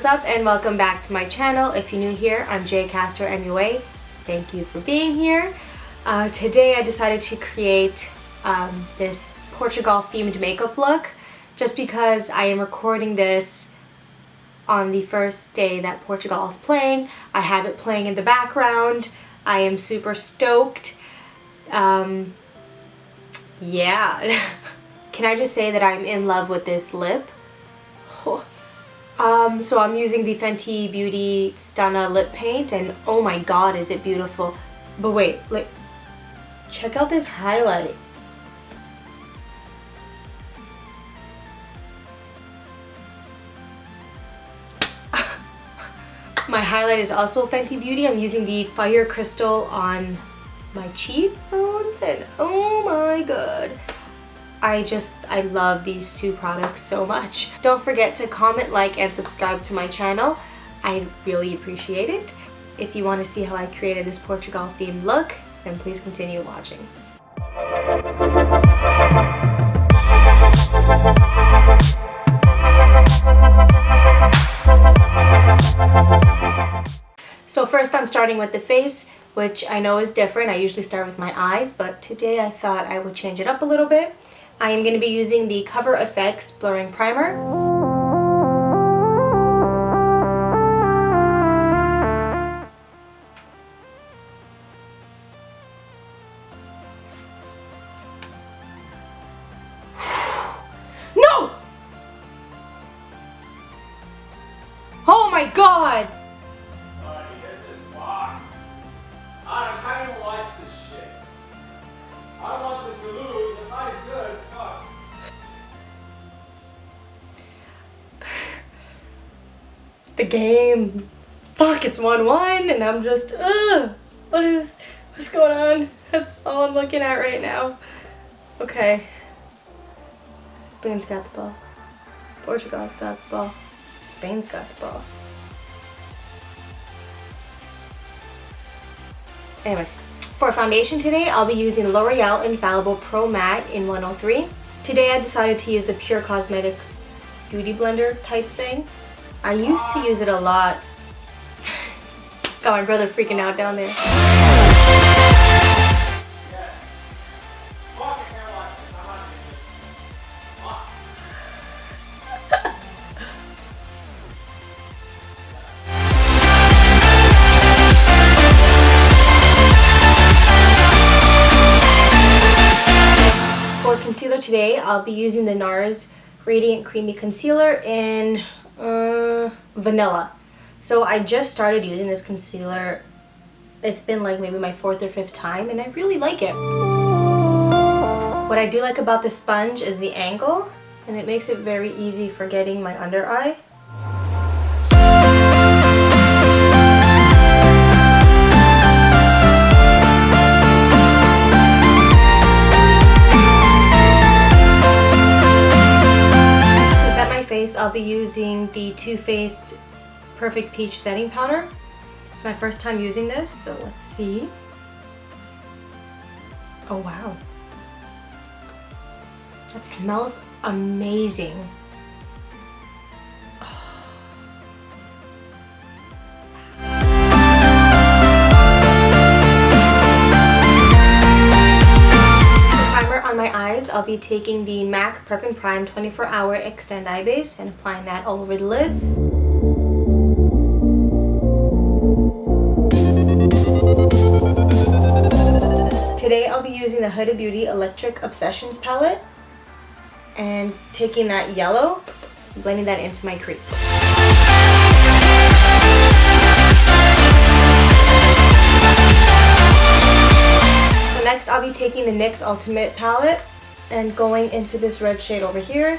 up and welcome back to my channel. If you're new here, I'm J Castor MUA. Thank you for being here. Today I decided to create this Portugal themed makeup look just because I am recording this on the first day that Portugal is playing. I have it playing in the background. I am super stoked. Yeah. Can I just say that I'm in love with this lip? Oh. So I'm using the Fenty Beauty Stunna lip paint and oh my god is it beautiful. But wait, like, check out this highlight. My highlight is also Fenty Beauty. I'm using the Fire Crystal on my cheekbones and oh my god. I love these two products so much. Don't forget to comment, like, and subscribe to my channel. I really appreciate it. If you want to see how I created this Portugal themed look, then please continue watching. So first I'm starting with the face, which I know is different. I usually start with my eyes, but today I thought I would change it up a little bit. I am going to be using the Cover FX Blurring Primer. No! Oh my god! This is fun. I can't even watch this shit. I want the glue. The night is good. Fuck. The game. Fuck, it's 1-1 and I'm just, what's going on? That's all I'm looking at right now. Okay. Spain's got the ball. Portugal's got the ball. Spain's got the ball. Anyways, for foundation today, I'll be using L'Oreal Infallible Pro Matte in 103. Today I decided to use the Pure Cosmetics Beauty Blender type thing. I used to use it a lot. Got my brother freaking out down there. For concealer today, I'll be using the Nars Radiant Creamy Concealer in Vanilla. So I just started using this concealer. It's been like maybe my 4th or 5th time and I really like it. What I do like about this sponge is the angle and it makes it very easy for getting my under eye. I'll be using the Too Faced Perfect Peach Setting Powder. It's my first time using this, so let's see. Oh wow. That smells amazing. I'll be taking the MAC Prep+Prime 24-Hour Extend Eye Base and applying that all over the lids. Today I'll be using the Huda Beauty Electric Obsessions palette and taking that yellow, blending that into my crease. So next I'll be taking the NYX Ultimate palette and going into this red shade over here.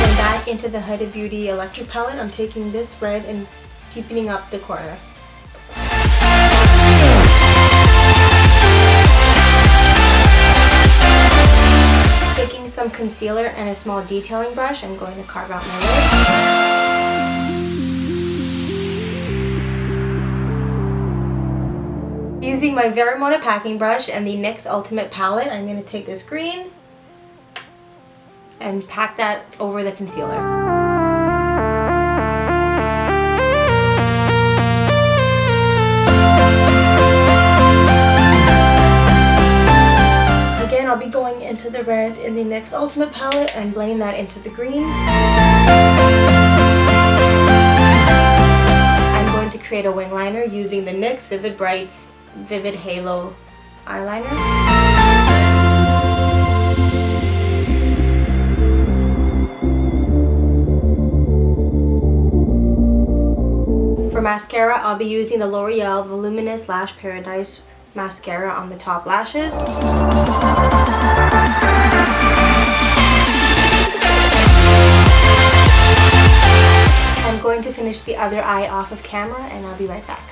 Going back into the Huda Beauty Electric palette, I'm taking this red and deepening up the corner. Taking some concealer and a small detailing brush, I'm going to carve out my lid. using my Verimona packing brush and the NYX Ultimate palette, I'm going to take this green and pack that over the concealer. Again, I'll be going into the red in the NYX Ultimate palette and blending that into the green. I'm going to create a wing liner using the NYX Vivid Brights Vivid Halo eyeliner. For mascara, I'll be using the L'Oreal Voluminous Lash Paradise mascara on the top lashes. I'm going to finish the other eye off of camera and I'll be right back.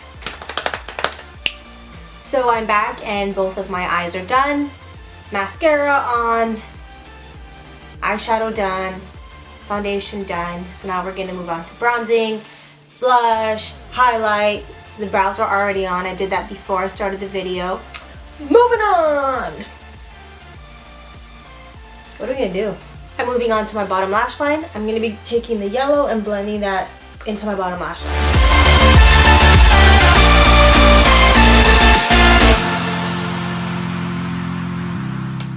So I'm back and both of my eyes are done. Mascara on, eyeshadow done, foundation done. So now we're gonna move on to bronzing, blush, highlight. The brows were already on. I did that before I started the video. Moving on! What are we gonna do? I'm moving on to my bottom lash line. I'm gonna be taking the yellow and blending that into my bottom lash line.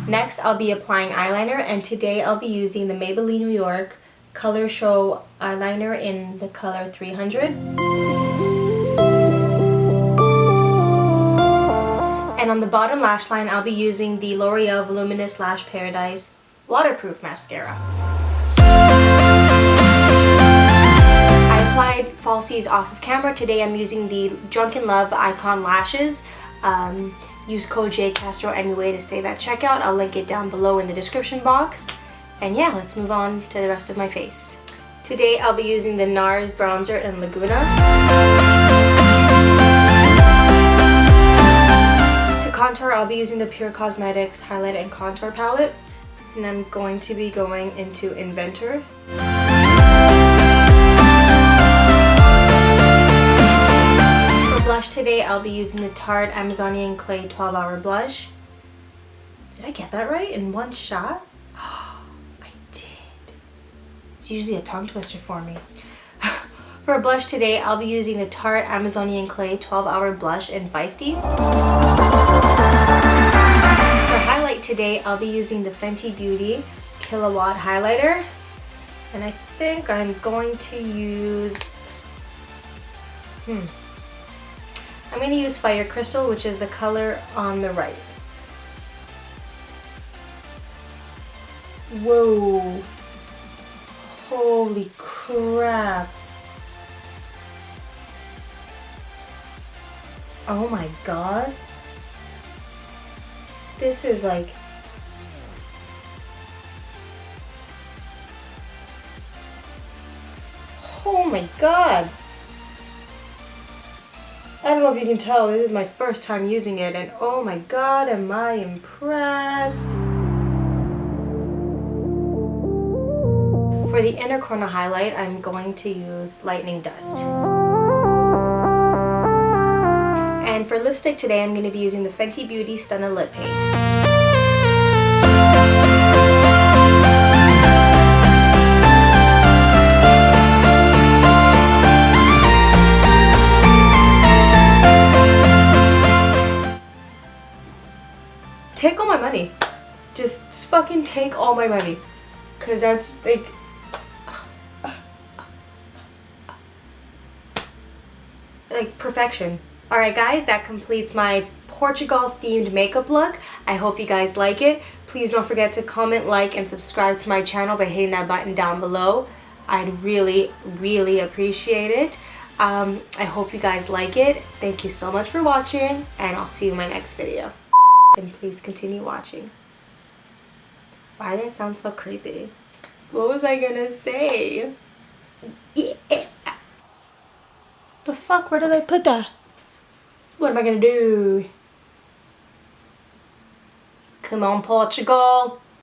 Next, I'll be applying eyeliner, and today I'll be using the Maybelline New York Color Show eyeliner in the color 300. And on the bottom lash line, I'll be using the L'Oreal Voluminous Lash Paradise Waterproof Mascara. I applied falsies off of camera. Today I'm using the Drunken Love Icon Lashes. Use code JCastro anyway to save at checkout. I'll link it down below in the description box. And yeah, let's move on to the rest of my face. Today I'll be using the Nars bronzer in Laguna. To contour, I'll be using the Pure Cosmetics Highlight and Contour Palette. And I'm going to be going into Inventor. For blush today, I'll be using the Tarte Amazonian Clay 12-Hour Blush. Did I get that right in one shot? I did. It's usually a tongue twister for me. For blush today, I'll be using the Tarte Amazonian Clay 12-Hour Blush in Feisty. For highlight today, I'll be using the Fenty Beauty Killawat highlighter. And I think I'm going to use... I'm going to use Fire Crystal, which is the color on the right. Whoa. Holy crap. Oh my god. This is like... Oh my god. I don't know if you can tell, this is my first time using it, and oh my god, am I impressed. For the inner corner highlight, I'm going to use Lightning Dust. And for lipstick today, I'm going to be using the Fenty Beauty Stunna Lip Paint. Take all my money. Just fucking take all my money. Cause that's like perfection. Alright guys, that completes my Portugal themed makeup look. I hope you guys like it. Please don't forget to comment, like, and subscribe to my channel by hitting that button down below. I'd really, really appreciate it. I hope you guys like it. Thank you so much for watching, and I'll see you in my next video. And please continue watching. Why did it sound so creepy? What was I gonna say? Yeah. The fuck? Where did I put that? What am I gonna do? Come on, Portugal.